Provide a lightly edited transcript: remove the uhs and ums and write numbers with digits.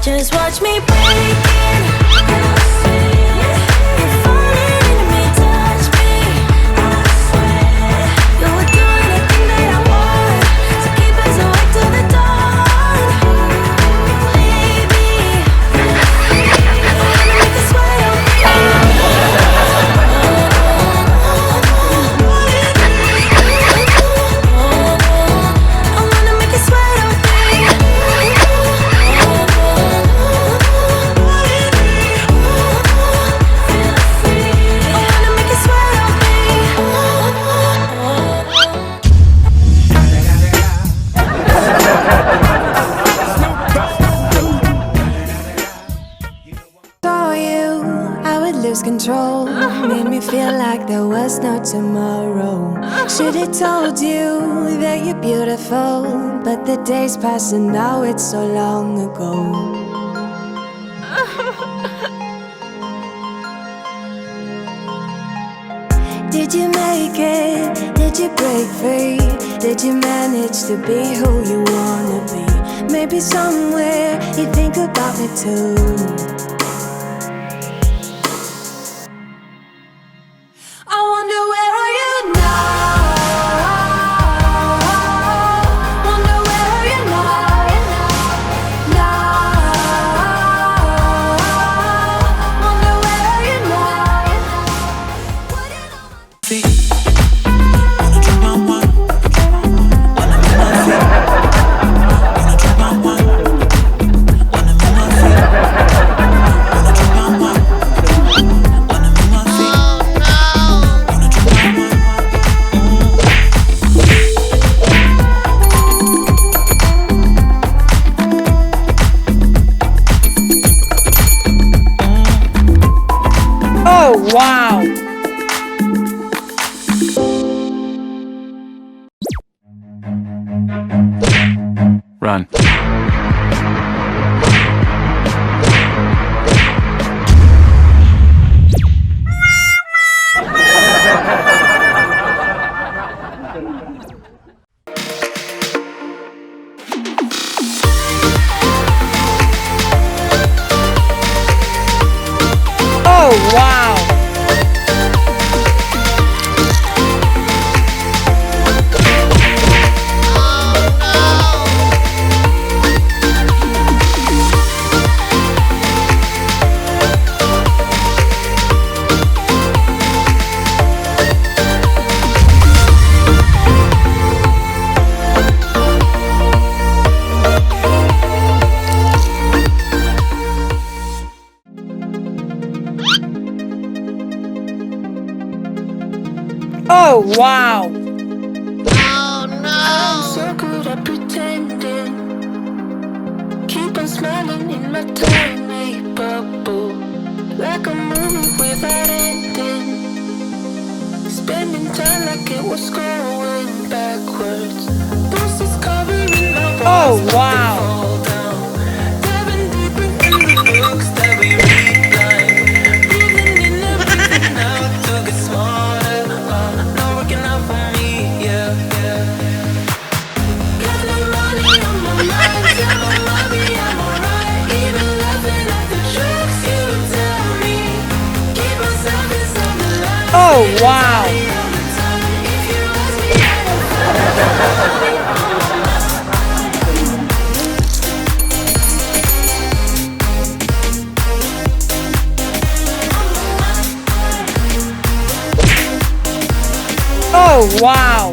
Just watch me breaking. You're falling into me, touch me. I swear you would do anything that I want. So keep us awake till the dawn. Baby, I wanna make you sweat on me. I wanna make you sweat on me. Saw you, I would lose control. Made me feel like there was no tomorrow. Should've told you that you're beautiful, but the days pass and now it's so long ago. Did you make it? Did you break free? Did you manage to be who you wanna be? Maybe somewhere you think about me too. I wonder where are you now? Wonder where are you now? Wonder where are you now? What did Wanna drink my wine? Wanna move my feet? Wanna drink my wine? Wanna move my feet? Wanna drink my wine? Wanna move my feet? Wanna drink my wine? Oh, wow. Run. Oh, wow. Oh, wow. I'm so good at pretending. Keep on smiling in my tiny bubble, like a movie without ending. Spending time like it was going backwards. Bruises covering my walls, Oh, but they wow. fall down. Diving deeper in the books that we read blind. Breathing in everything out to get smarter. Not working out for me, yeah, yeah. Got no money on my mind, tell my mommy I'm alright. Even laughing at the jokes you tell me. Keep myself inside the line. Oh, wow. All the time. If you ask me, I don't Oh, wow.